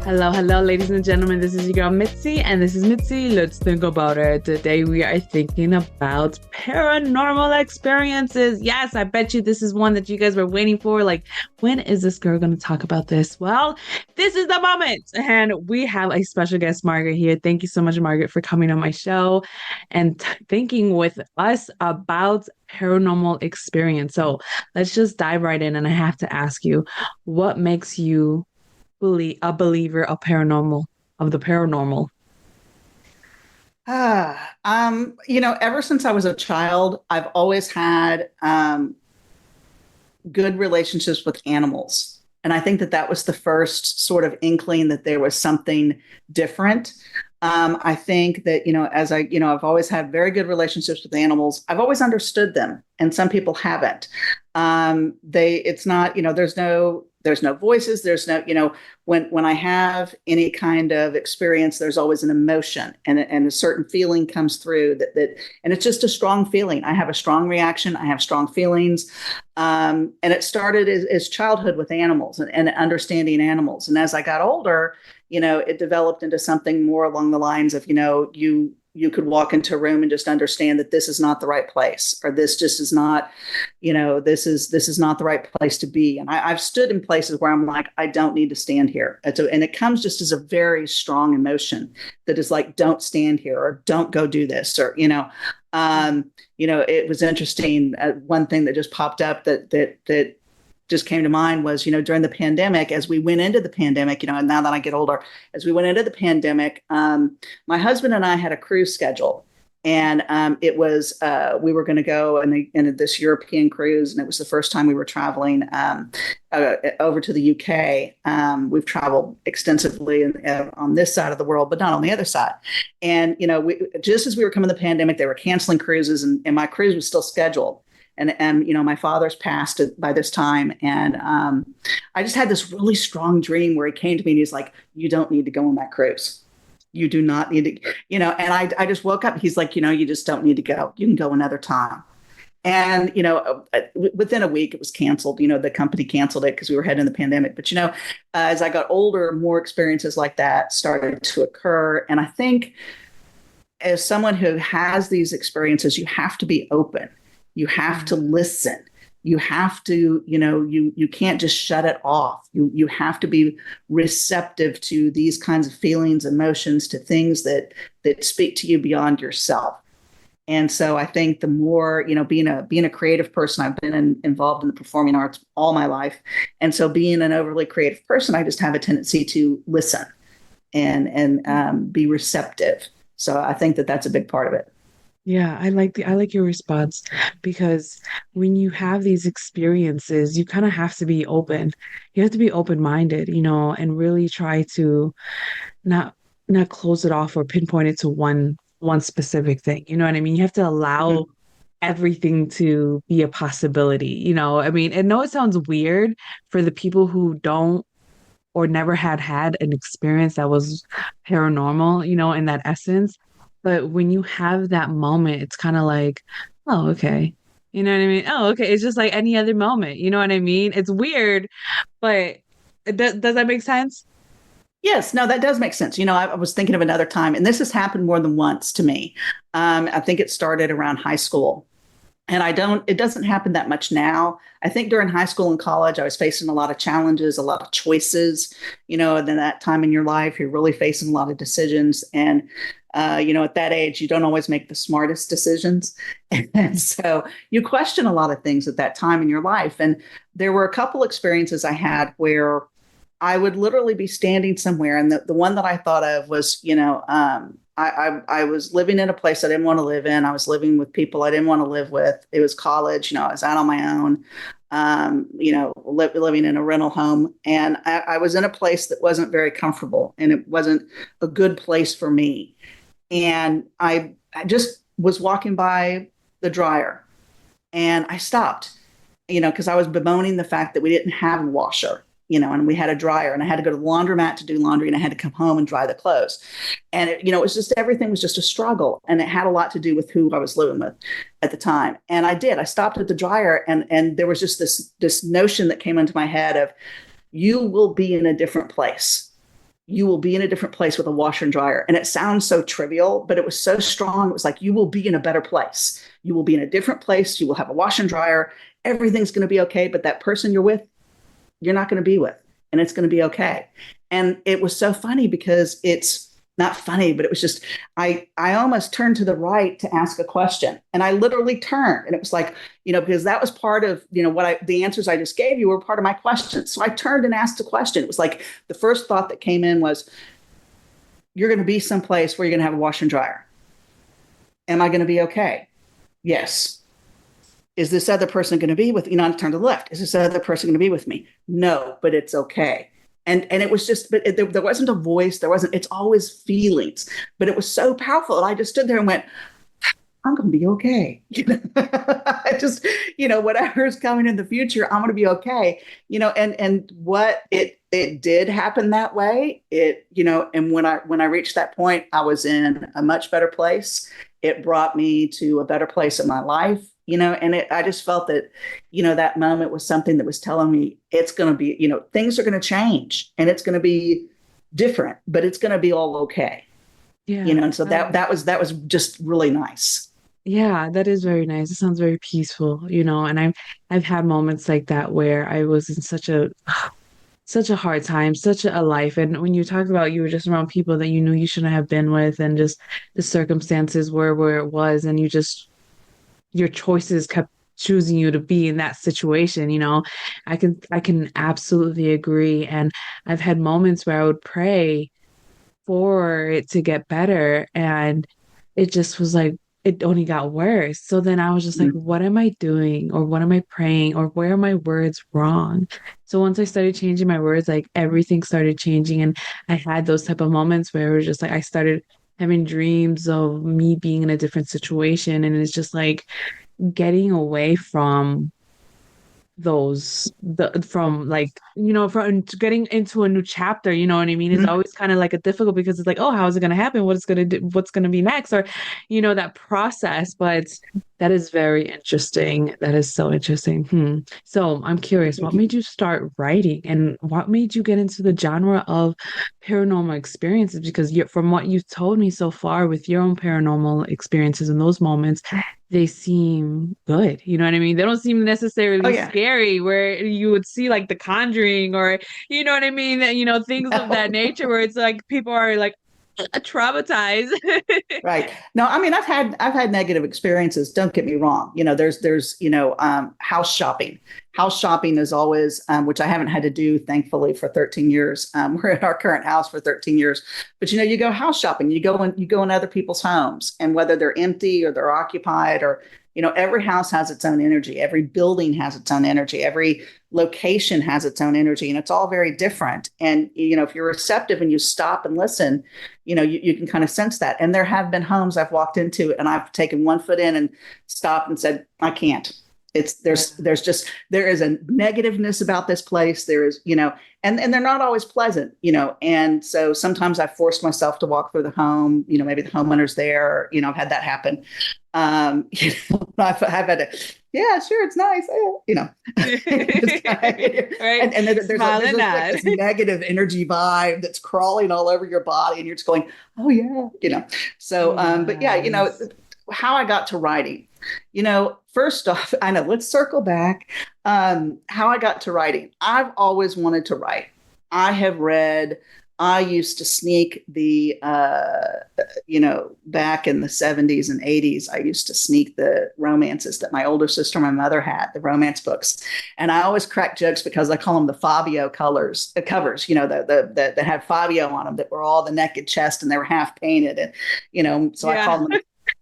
Hello, hello, ladies and gentlemen. This is your girl Mitzi, and this is Mitzi. Let's think about it. Today we are thinking about paranormal experiences. Yes, I bet you this is one that you guys were waiting for. Like, when is this girl going to talk about this? Well, this is the moment. And we have a special guest, Margaret, here. Thank you so much, Margaret, for coming on my show and thinking with us about paranormal experience. So let's just dive right in. And I have to ask you, what makes you a believer of the paranormal? Ever since I was a child, I've always had good relationships with animals. And I think that that was the first sort of inkling that there was something different. I think that, I've always had very good relationships with animals. I've always understood them, and some people haven't. It's not, there's no voices. There's no, when I have any kind of experience, there's always an emotion and a certain feeling comes through and it's just a strong feeling. I have a strong reaction. I have strong feelings. And it started as childhood with animals and understanding animals. And as I got older, it developed into something more along the lines of, you could walk into a room and just understand that this is not the right place, or this just is not, this is not the right place to be. And I've stood in places where I'm like, I don't need to stand here. And it comes just as a very strong emotion that is like, don't stand here, or don't go do this, or, it was interesting. One thing that just popped up that just came to mind was, during the pandemic, as we went into the pandemic, and now that I get older, as we went into the pandemic, my husband and I had a cruise schedule. And it was, we were going to go in this European cruise, and it was the first time we were traveling over to the UK. We've traveled extensively on this side of the world, but not on the other side. And, just as we were coming to the pandemic, they were canceling cruises, and my cruise was still scheduled. And my father's passed by this time, and I just had this really strong dream where he came to me and he's like, "You don't need to go on that cruise. You do not need to." And I just woke up. He's like, "You just don't need to go. You can go another time." And within a week, it was canceled. The company canceled it because we were heading the pandemic. But as I got older, more experiences like that started to occur, and I think as someone who has these experiences, you have to be open. You have to listen. You have to, you can't just shut it off. You have to be receptive to these kinds of feelings, emotions, to things that speak to you beyond yourself. And so I think the more, being a creative person, I've been involved in the performing arts all my life. And so being an overly creative person, I just have a tendency to listen and be receptive. So I think that that's a big part of it. Yeah, I like your response because when you have these experiences, you kind of have to be open. You have to be open-minded, and really try to not not close it off or pinpoint it to one specific thing. You know what I mean? You have to allow Mhm. everything to be a possibility. I mean, I know it sounds weird for the people who don't or never had an experience that was paranormal, in that essence. But when you have that moment, it's kind of like, oh, okay. You know what I mean? Oh, okay. It's just like any other moment. You know what I mean? It's weird, but does that make sense? Yes, no, that does make sense. I was thinking of another time, and this has happened more than once to me. I think it started around high school. And it doesn't happen that much now. I think during high school and college, I was facing a lot of challenges, a lot of choices, and then that time in your life, you're really facing a lot of decisions. And, at that age, you don't always make the smartest decisions. And so you question a lot of things at that time in your life. And there were a couple experiences I had where I would literally be standing somewhere. And the one that I thought of was, I was living in a place I didn't want to live in. I was living with people I didn't want to live with. It was college, I was out on my own, living in a rental home. And I was in a place that wasn't very comfortable, and it wasn't a good place for me. And I just was walking by the dryer, and I stopped, because I was bemoaning the fact that we didn't have a washer, and we had a dryer, and I had to go to the laundromat to do laundry, and I had to come home and dry the clothes. And it was just, everything was just a struggle. And it had a lot to do with who I was living with at the time. And I stopped at the dryer, and there was just this notion that came into my head of, you will be in a different place. you will be in a different place with a washer and dryer. And it sounds so trivial, but it was so strong. It was like, you will be in a better place. You will be in a different place. You will have a washer and dryer. Everything's going to be okay. But that person you're with, you're not going to be with, and it's going to be okay. And it was so funny because it's not funny, but it was just, I almost turned to the right to ask a question. And I literally turned, and it was like, because that was part of, the answers I just gave you were part of my questions. So I turned and asked a question. It was like, the first thought that came in was, you're going to be someplace where you're going to have a washer and dryer. Am I going to be okay? Yes. Is this other person going to be with, I turned to the left. Is this other person going to be with me? No, but it's okay. And it was just, but there wasn't a voice. It's always feelings, but it was so powerful. And I just stood there and went, I'm going to be okay. I just, whatever's coming in the future, I'm going to be okay. And what it did happen that way. And when I reached that point, I was in a much better place. It brought me to a better place in my life. I just felt that, that moment was something that was telling me it's going to be, things are going to change, and it's going to be different, but it's going to be all okay. Yeah. And so that was just really nice. Yeah, that is very nice. It sounds very peaceful, and I've had moments like that where I was in such a hard time, such a life. And when you talked about you were just around people that you knew you shouldn't have been with, and just the circumstances were where it was, and your choices kept choosing you to be in that situation, I can absolutely agree. And I've had moments where I would pray for it to get better, and it just was like, it only got worse. So then I was just like, what am I doing? Or what am I praying? Or where are my words wrong? So once I started changing my words, like everything started changing. And I had those type of moments where it was just like, I started having dreams of me being in a different situation. And it's just like getting away from from getting into a new chapter, you know what I mean? It's always kind of like a difficult, because it's like, oh, how is it going to happen? What's going to be next? Or, that process. But that is very interesting. That is so interesting. So I'm curious, what made you start writing, and what made you get into the genre of paranormal experiences? Because from what you've told me so far with your own paranormal experiences in those moments, they seem good. You know what I mean? They don't seem necessarily scary, where you would see like The Conjuring, or, you know what I mean? Things of that nature, where it's like people are like traumatized. Right. No, I mean, I've had negative experiences. Don't get me wrong. There's house shopping. House shopping is always, which I haven't had to do, thankfully, for 13 years. We're in our current house for 13 years. But, you go house shopping, you go in other people's homes, and whether they're empty or they're occupied, or, every house has its own energy. Every building has its own energy. Every location has its own energy, and it's all very different. And, if you're receptive and you stop and listen, you can kind of sense that. And there have been homes I've walked into, and I've taken one foot in and stopped and said, I can't. There is a negativeness about this place. There is, and they're not always pleasant, and so sometimes I forced myself to walk through the home, maybe the homeowner's there, I've had that happen. I've had to, yeah, sure, it's nice. Right. And there's like this negative energy vibe that's crawling all over your body, and you're just going, oh yeah, so, but yeah, how I got to writing, first off, I know, let's circle back. How I got to writing. I've always wanted to write. I used to sneak back in the 70s and 80s, I used to sneak the romances that my older sister and my mother had, the romance books. And I always crack jokes because I call them the Fabio covers, that had Fabio on them, that were all the naked chest and they were half painted. And, so I called them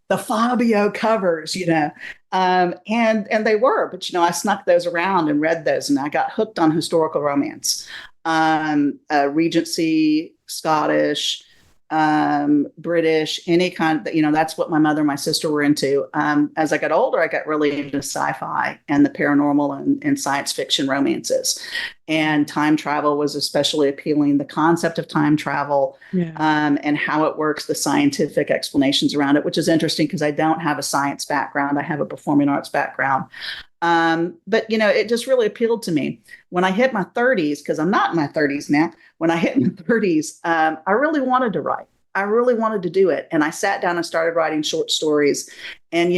the Fabio covers, and they were, but, I snuck those around and read those, and I got hooked on historical romance, Regency, Scottish, British, any kind, that's what my mother and my sister were into. As I got older, I got really into sci-fi and the paranormal and science fiction romances. And time travel was especially appealing. The concept of time travel, and how it works, the scientific explanations around it, which is interesting because I don't have a science background. I have a performing arts background. But it just really appealed to me. When I hit my 30s, because I'm not in my 30s now, when I hit my 30s, I really wanted to write. I really wanted to do it. And I sat down and started writing short stories. And,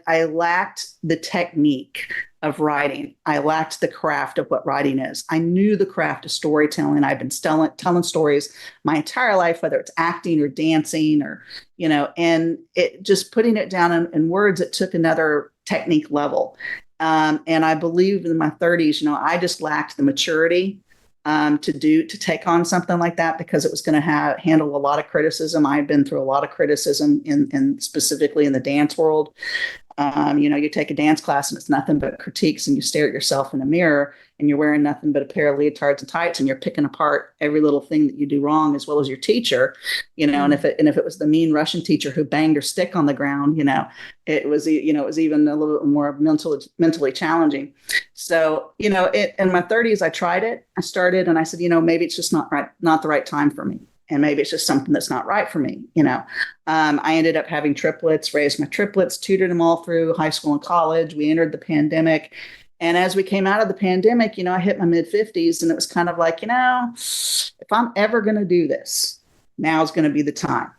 I lacked the technique of writing. I lacked the craft of what writing is. I knew the craft of storytelling. I've been telling stories my entire life, whether it's acting or dancing or, and it just putting it down in words, it took another technique level. And I believe in my 30s, I just lacked the maturity to take on something like that because it was going to handle a lot of criticism. I had been through a lot of criticism in specifically in the dance world. You take a dance class and it's nothing but critiques, and you stare at yourself in the mirror and you're wearing nothing but a pair of leotards and tights, and you're picking apart every little thing that you do wrong, as well as your teacher, and if it was the mean Russian teacher who banged her stick on the ground, it was even a little more mentally challenging. So, in my 30s, I tried it. I started and I said, maybe it's just not the right time for me. And maybe it's just something that's not right for me. I ended up having triplets, raised my triplets, tutored them all through high school and college. We entered the pandemic. And as we came out of the pandemic, I hit my mid 50s, and it was kind of like, if I'm ever going to do this, now's going to be the time.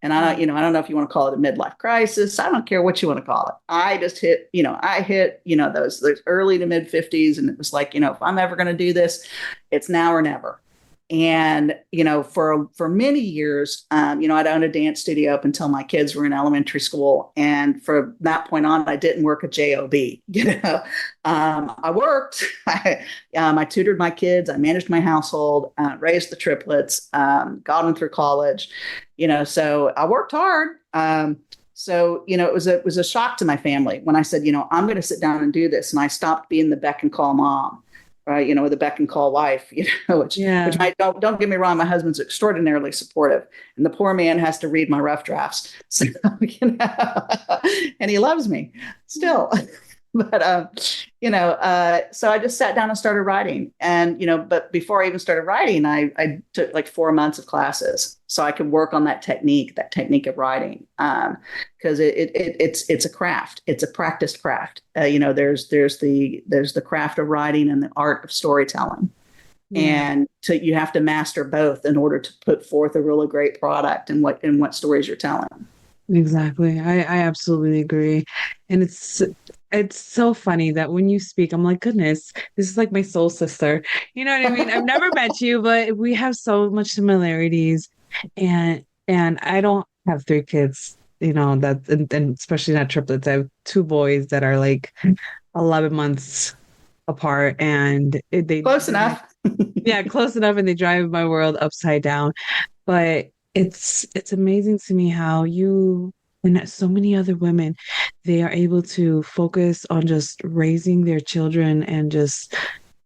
And I don't know if you want to call it a midlife crisis. I don't care what you want to call it. I just hit, those early to mid 50s. And it was like, if I'm ever going to do this, it's now or never. And, for many years, I'd owned a dance studio up until my kids were in elementary school. And from that point on, I didn't work a job. I worked, I tutored my kids, I managed my household, raised the triplets, got them through college, so I worked hard. So, it was a shock to my family when I said, I'm going to sit down and do this. And I stopped being the beck and call mom. Right, the beck and call wife, which I don't get me wrong, my husband's extraordinarily supportive, and the poor man has to read my rough drafts, so, and he loves me still. But so I just sat down and started writing, and but before I even started writing, I took like 4 months of classes so I could work on that technique of writing, because it's a craft, it's a practiced craft. There's the craft of writing and the art of storytelling. And you have to master both in order to put forth a really great product and what stories you're telling. Exactly. I absolutely agree. And it's so funny that when you speak, I'm like, goodness, this is like my soul sister. You know what I mean? I've never met you, but we have so much similarities. And I don't have 3 kids, that and especially not triplets. I have 2 boys that are like 11 months apart, and they close enough. Yeah, close enough, and they drive my world upside down. But it's amazing to me how you and so many other women, they are able to focus on just raising their children and just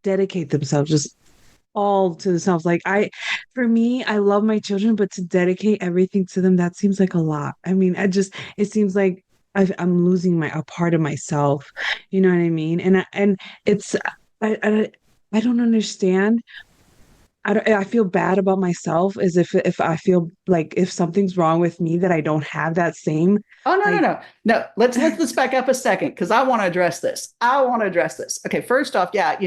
dedicate themselves just all to themselves. Like for me, I love my children, but to dedicate everything to them, that seems like a lot. I mean, it seems like I'm losing a part of myself. You know what I mean? And it's, I don't understand. I feel bad about myself as if I feel like if something's wrong with me that I don't have that same. Oh, no. Let's back up a second, because I want to address this. Okay. First off, yeah,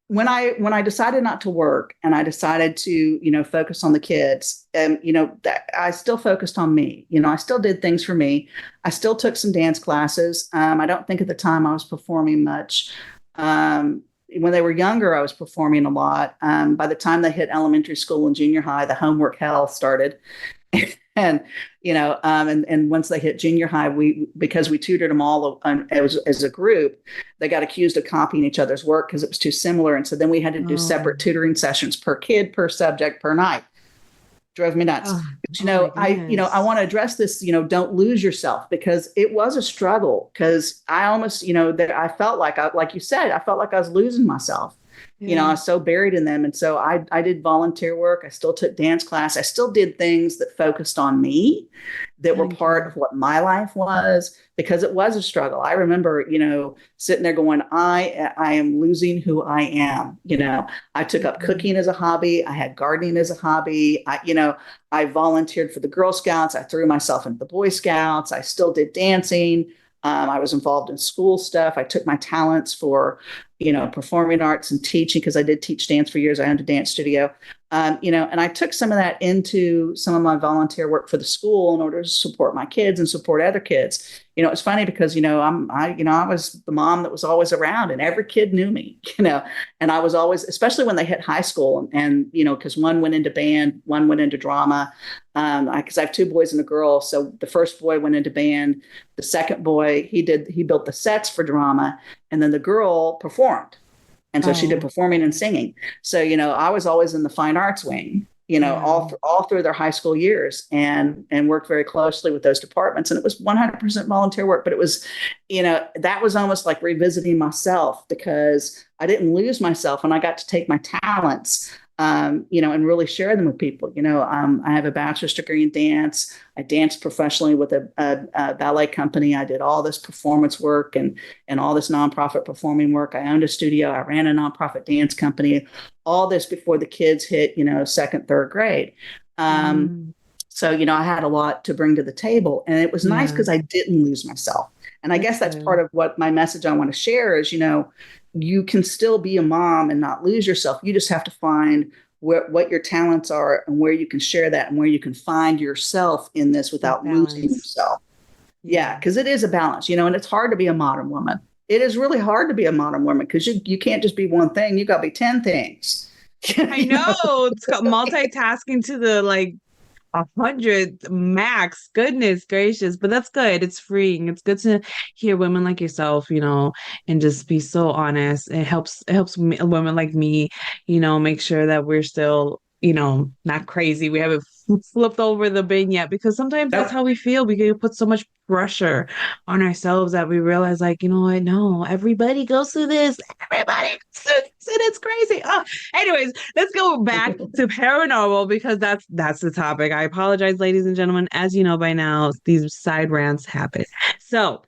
when I decided not to work and I decided to, focus on the kids, I still focused on me. I still did things for me. I still took some dance classes. I don't think at the time I was performing much. When they were younger, I was performing a lot. By the time they hit elementary school and junior high, the homework hell started. And once they hit junior high, because we tutored them all as a group, they got accused of copying each other's work because it was too similar. And so then we had to do separate tutoring sessions per kid, per subject, per night. Drove me nuts. I want to address this, don't lose yourself, because it was a struggle, because I almost, I felt like you said, I felt like I was losing myself. I was so buried in them. And so I did volunteer work. I still took dance class. I still did things that focused on me, that were part of what my life was, because it was a struggle. I remember, sitting there going, I am losing who I am. I took up cooking as a hobby. I had gardening as a hobby. I volunteered for the Girl Scouts. I threw myself into the Boy Scouts. I still did dancing. I was involved in school stuff. I took my talents for, performing arts and teaching, because I did teach dance for years. I owned a dance studio. And I took some of that into some of my volunteer work for the school in order to support my kids and support other kids. It's funny because, I was the mom that was always around, and every kid knew me, and I was always, especially when they hit high school, and because one went into band, one went into drama, because I have two boys and a girl. So the first boy went into band. The second boy, he built the sets for drama, and then the girl performed. And so she did performing and singing. So, I was always in the fine arts wing, all through their high school years, and worked very closely with those departments. And it was 100% volunteer work, but it was, that was almost like revisiting myself, because I didn't lose myself, and I got to take my talents, and really share them with people. I have a bachelor's degree in dance. I danced professionally with a ballet company. I did all this performance work and all this nonprofit performing work. I owned a studio. I ran a nonprofit dance company, all this before the kids hit, second, third grade. So, I had a lot to bring to the table, and it was nice because I didn't lose myself. And I guess that's part of what my message I want to share is, you can still be a mom and not lose yourself. You just have to find what your talents are and where you can share that, and where you can find yourself in this without losing yourself. Yeah, because it is a balance, and it's hard to be a modern woman. It is really hard to be a modern woman, because you can't just be one thing. You got to be 10 things. I know. It's got multitasking to the 100 max. Goodness gracious. But that's good. It's freeing. It's good to hear women like yourself, and just be so honest. It helps women like me, make sure that we're still, not crazy. We haven't flipped over the bin yet, because sometimes that's how we feel. We can put so much pressure on ourselves that we realize, what? No, everybody goes through this. Everybody goes through this, and it's crazy. Anyways, let's go back to paranormal, because that's the topic. I apologize, ladies and gentlemen. As you know by now, these side rants happen. So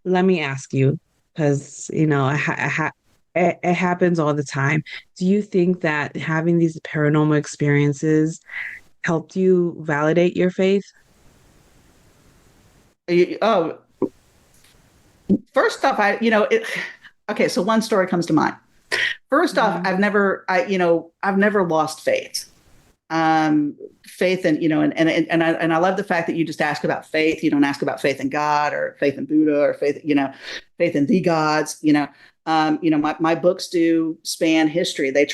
let me ask you, because it happens all the time. Do you think that having these paranormal experiences helped you validate your faith? First off, okay, so one story comes to mind. First off, I've never lost faith. Faith in, and I love the fact that you just ask about faith. You don't ask about faith in God or faith in Buddha or faith in the gods. My books do span history. They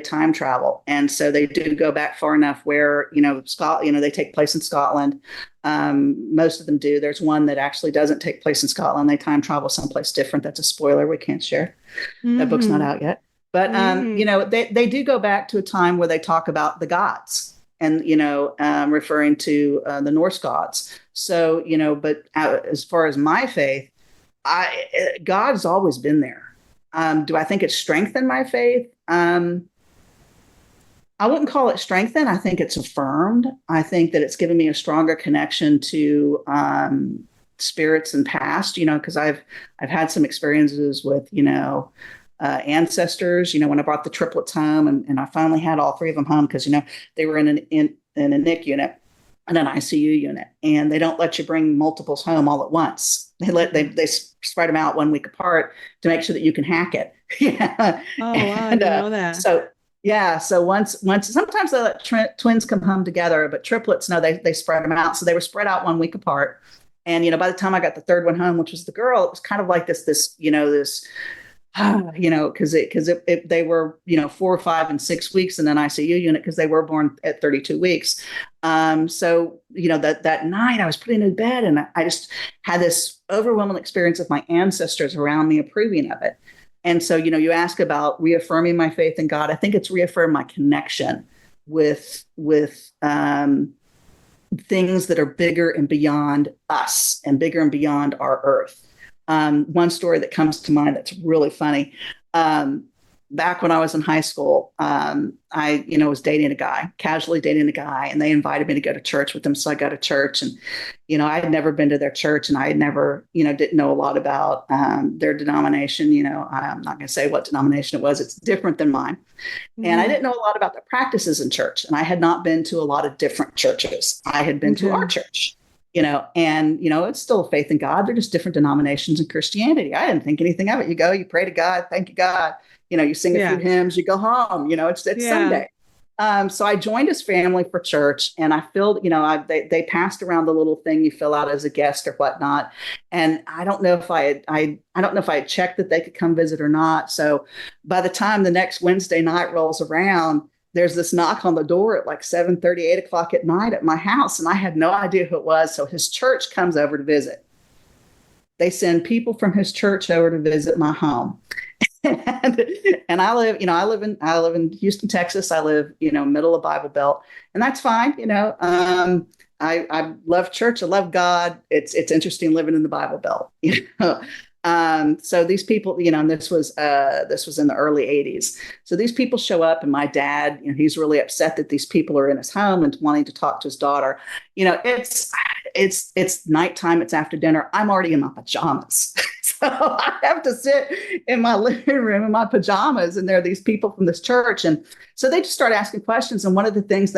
time travel. And so they do go back far enough where, they take place in Scotland. Most of them do. There's one that actually doesn't take place in Scotland. They time travel someplace different. That's a spoiler we can't share. That book's not out yet. But, they do go back to a time where they talk about the gods and, referring to the Norse gods. So, but as far as my faith, God's always been there. Do I think it's strengthened my faith? I wouldn't call it strengthened. I think it's affirmed. I think that it's given me a stronger connection to spirits and past, because I've had some experiences with, ancestors, when I brought the triplets home, and I finally had all three of them home, because, they were in a NIC unit and an ICU unit, and they don't let you bring multiples home all at once. They spread them out 1 week apart to make sure that you can hack it. Yeah. Oh, wow. I didn't know that. So once sometimes they let twins come home together, but triplets, no, they spread them out. So they were spread out 1 week apart. And, by the time I got the third one home, which was the girl, it was kind of like this, because they were, 4, 5, and 6 weeks in an ICU unit, because they were born at 32 weeks. So, that night I was putting in bed, and I just had this overwhelming experience of my ancestors around me approving of it. And so, you ask about reaffirming my faith in God. I think it's reaffirmed my connection with things that are bigger and beyond us and bigger and beyond our earth. One story that comes to mind that's really funny. Back when I was in high school, I, was casually dating a guy, and they invited me to go to church with them. So I go to church, and, I had never been to their church, and I had never, didn't know a lot about their denomination. I'm not going to say what denomination it was. It's different than mine. Mm-hmm. And I didn't know a lot about the practices in church, and I had not been to a lot of different churches. I had been to our church. and it's still a faith in God. They're just different denominations in Christianity. I didn't think anything of it. You go, you pray to God, thank you, God. You sing a few Yeah. hymns, you go home. It's Yeah. Sunday. So I joined his family for church, and I filled, they passed around the little thing you fill out as a guest or whatnot. And I don't know if I don't know if I had checked that they could come visit or not. So by the time the next Wednesday night rolls around, there's this knock on the door at like 7:30, 8 o'clock at night at my house. And I had no idea who it was. So his church comes over to visit. They send people from his church over to visit my home. and I live in Houston, Texas. I live, middle of Bible Belt, and that's fine. I love church. I love God. It's interesting living in the Bible Belt. So these people, and this was in the early 80s. So these people show up, and my dad, he's really upset that these people are in his home and wanting to talk to his daughter. It's nighttime. It's after dinner. I'm already in my pajamas. So I have to sit in my living room in my pajamas, and there are these people from this church. And so they just start asking questions. And one of the questions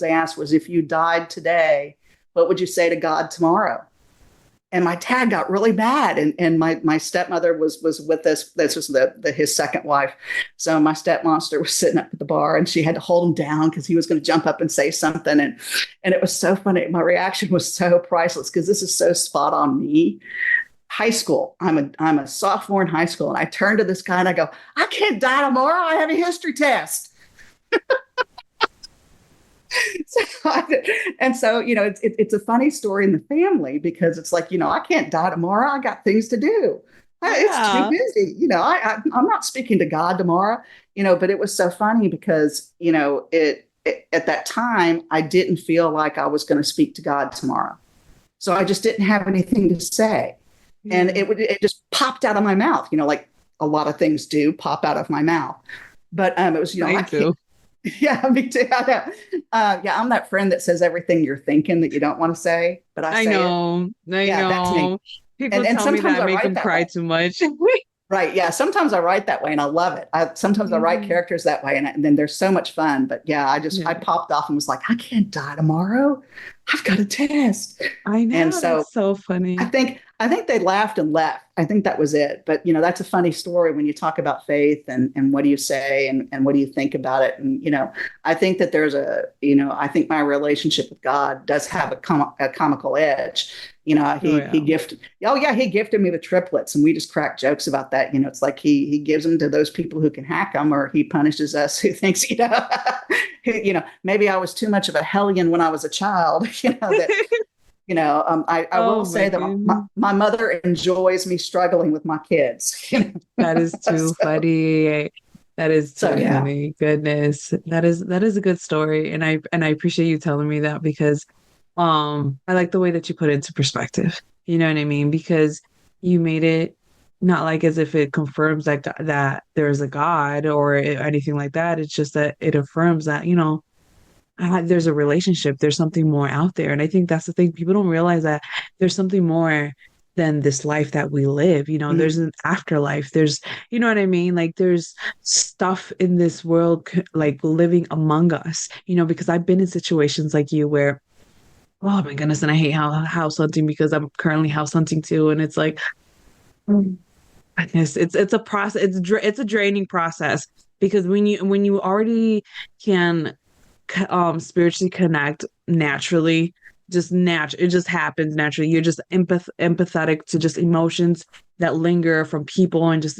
they asked was, if you died today, what would you say to God tomorrow? And my dad got really mad. And my stepmother was with this. This was his second wife. So my stepmonster was sitting up at the bar, and she had to hold him down because he was going to jump up and say something. And it was so funny. My reaction was so priceless because this is so spot on me. High school. I'm a sophomore in high school. And I turn to this guy and I go, I can't die tomorrow. I have a history test. So it's a funny story in the family because it's like, I can't die tomorrow. I got things to do. It's too busy. I'm not speaking to God tomorrow, but it was so funny because, at that time, I didn't feel like I was going to speak to God tomorrow. So I just didn't have anything to say. Yeah. And it just popped out of my mouth, like a lot of things do pop out of my mouth. But it was, I do. Yeah, me too. I'm that friend that says everything you're thinking that you don't want to say, but I know. That's me. People tell me that I make them cry too much. Right. Yeah. Sometimes I write that way and I love it. Sometimes I write characters that way and then they're so much fun. But yeah, I popped off and was like, I can't die tomorrow. I've got a test. I know. And so that's so funny. I think they laughed and left. I think that was it. But, that's a funny story when you talk about faith and what do you say and what do you think about it? And, I think that there's I think my relationship with God does have a comical edge. He gifted me the triplets, and we just crack jokes about that. It's like he gives them to those people who can hack them, or he punishes us who thinks, maybe I was too much of a hellion when I was a child, I will say that my mother enjoys me struggling with my kids. That is too funny. That is too funny. Goodness. That is a good story. And I appreciate you telling me that because I like the way that you put it into perspective. You know what I mean? Because you made it not like as if it confirms that there's a God or anything like that. It's just that it affirms that, there's a relationship. There's something more out there. And I think that's the thing. People don't realize that there's something more than this life that we live. There's an afterlife. There's, you know what I mean? Like there's stuff in this world, like living among us, because I've been in situations like you where, oh my goodness. And I hate house hunting because I'm currently house hunting too. And it's like, goodness, it's a process. It's a draining process because when you already can spiritually connect naturally, it just happens naturally. You're just empathetic to just emotions that linger from people and just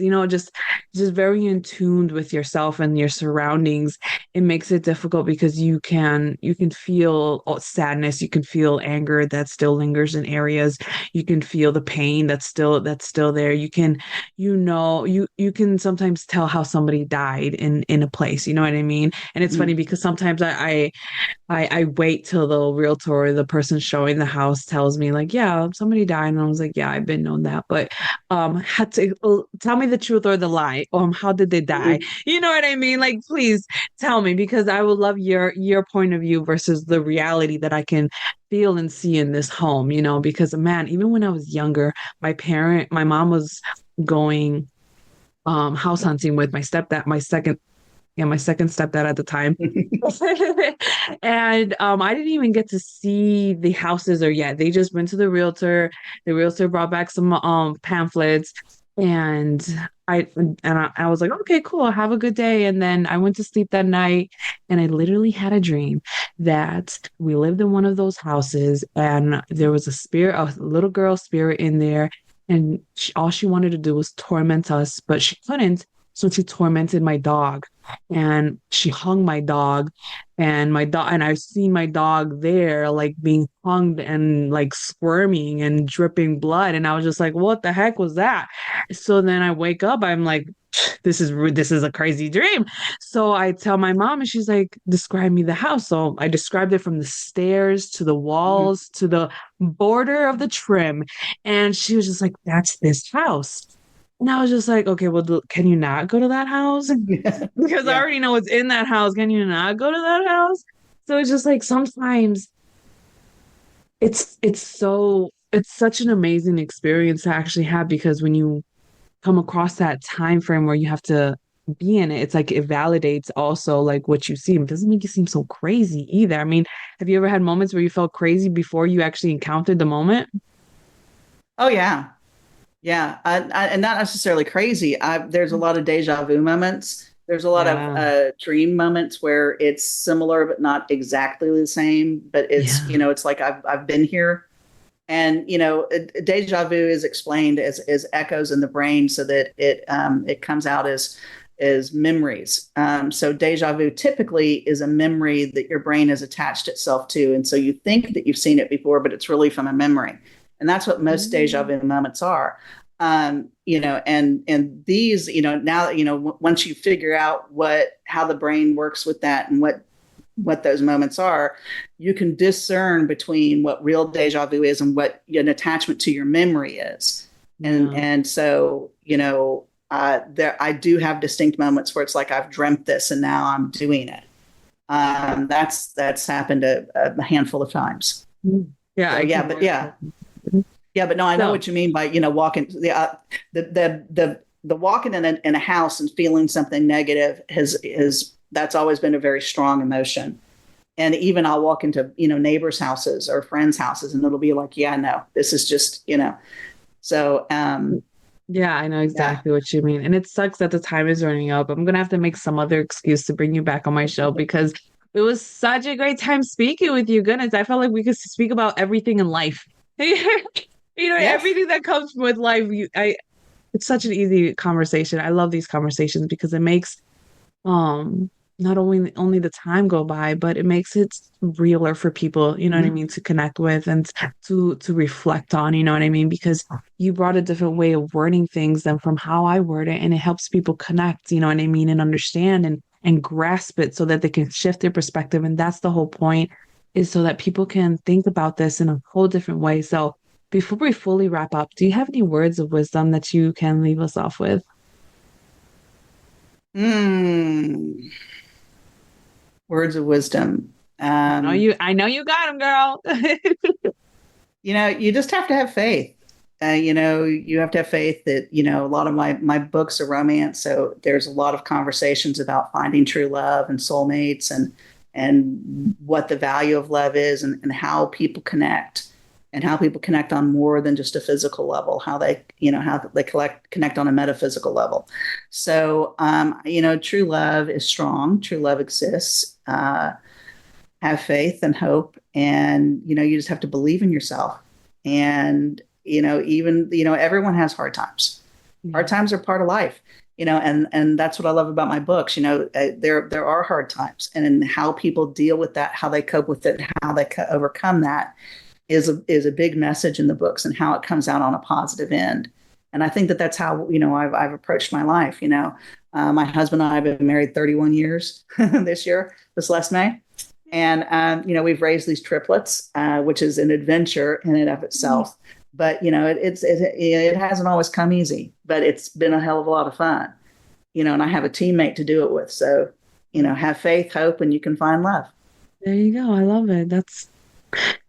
very in tune with yourself and your surroundings. It makes it difficult because you can feel sadness, you can feel anger that still lingers in areas, you can feel the pain that's still there. You can you can sometimes tell how somebody died in a place, you know what I mean? And it's funny because sometimes I wait till the realtor or the person showing the house tells me like, yeah, somebody died. And I was like, yeah, I've been known that. But had to tell me the truth or the lie. How did they die? You know what I mean? Like, please tell me, because I would love your point of view versus the reality that I can feel and see in this home, because man, even when I was younger, my mom was going house hunting with my stepdad, my second Yeah, my second stepdad at the time. And I didn't even get to see the houses or yet. They just went to the realtor. The realtor brought back some pamphlets and I was like, okay, cool, have a good day. And then I went to sleep that night and I literally had a dream that we lived in one of those houses and there was a spirit, a little girl spirit in there, and all she wanted to do was torment us, but she couldn't. So she tormented my dog and she hung my dog and I've seen my dog there like being hung and like squirming and dripping blood. And I was just like, what the heck was that? So then I wake up, I'm like, this is a crazy dream. So I tell my mom and she's like, describe me the house. So I described it from the stairs to the walls to the border of the trim. And she was just like, that's this house. And I was just like, okay, well, can you not go to that house? Yeah. Because I Yeah. already know what's in that house. Can you not go to that house? So it's just like sometimes it's such an amazing experience to actually have because when you come across that time frame where you have to be in it, it's like it validates also like what you see. It doesn't make you seem so crazy either. I mean, have you ever had moments where you felt crazy before you actually encountered the moment? Oh yeah. Yeah, and not necessarily crazy. There's a lot of deja vu moments. There's a lot of Yeah. dream moments where it's similar but not exactly the same. But it's Yeah. it's like I've been here, and deja vu is explained as echoes in the brain, so that it comes out as memories. So deja vu typically is a memory that your brain has attached itself to, and so you think that you've seen it before, but it's really from a memory. And that's what most deja Mm. vu moments are. And these, now that once you figure out how the brain works with that and what those moments are, you can discern between what real deja vu is and what an attachment to your memory is. and Yeah. and so there I do have distinct moments where it's like I've dreamt this and now I'm doing it. That's happened a handful of times. Mm. Yeah, So I yeah, can but imagine. yeah, yeah, but no, I know So, what you mean by walking the walking in a house and feeling something negative has that's always been a very strong emotion. And even I'll walk into neighbors' houses or friends' houses, and it'll be like, yeah, no, this is just. So yeah, I know yeah, exactly what you mean. And it sucks that the time is running out. I'm gonna have to make some other excuse to bring you back on my show because it was such a great time speaking with you. Goodness, I felt like we could speak about everything in life. yes, Everything that comes with life. It's such an easy conversation. I love these conversations because it makes um not only the time go by, but it makes it realer for people, you know what I mm-hmm. mean, to connect with and to reflect on, you know what I mean? Because you brought a different way of wording things than from how I word it, and it helps people connect, you know what I mean, and understand and grasp it so that they can shift their perspective. And that's the whole point, is so that people can think about this in a whole different way. So before we fully wrap up, do you have any words of wisdom that you can leave us off with? mm, words of wisdom. I know you got them, girl. You just have to have faith. You have to have faith that, a lot of my books are romance. So there's a lot of conversations about finding true love and soulmates and what the value of love is and how people connect and how people connect on more than just a physical level, how they connect on a metaphysical level. So, true love is strong. True love exists. Have faith and hope, and you just have to believe in yourself. And even everyone has hard times. Hard Yeah. times are part of life. And that's what I love about my books. There are hard times, and how people deal with that, how they cope with it, how they overcome that is a big message in the books, and how it comes out on a positive end. And I think that that's how I've approached my life. My husband and I have been married 31 years this last May. And we've raised these triplets, which is an adventure in and of itself. But it hasn't always come easy, but it's been a hell of a lot of fun. And I have a teammate to do it with. So have faith, hope, and you can find love. There you go. I love it. That's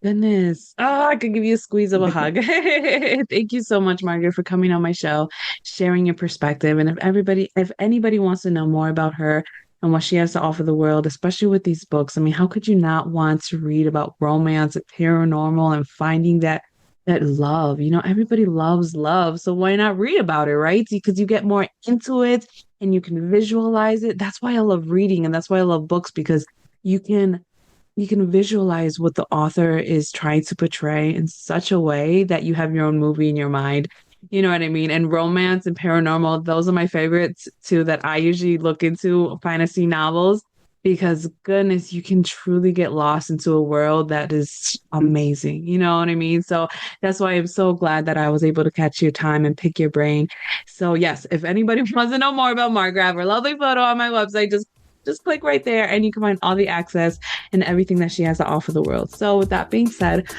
goodness. Oh, I could give you a squeeze of a hug. Thank you so much, Margaret, for coming on my show, sharing your perspective. And if anybody wants to know more about her, and what she has to offer the world, especially with these books. I mean, how could you not want to read about romance and paranormal and finding that love? You know, everybody loves love, so why not read about it, right? Because you get more into it and you can visualize it. That's why I love reading and that's why I love books because you can you can visualize what the author is trying to portray in such a way that you have your own movie in your mind. You know what I mean? And romance and paranormal, those are my favorites too, that I usually look into fantasy novels because goodness, you can truly get lost into a world that is amazing. You know what I mean? So that's why I'm so glad that I was able to catch your time and pick your brain. So yes, if anybody wants to know more about Margaret, I have a lovely photo on my website. Just click right there and you can find all the access and everything that she has to offer the world. So with that being said,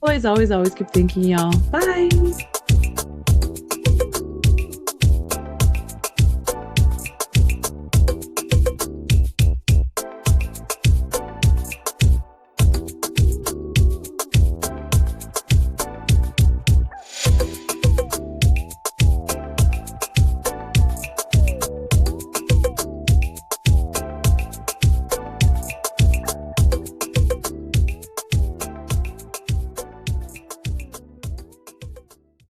always, always, always keep thinking, y'all. Bye.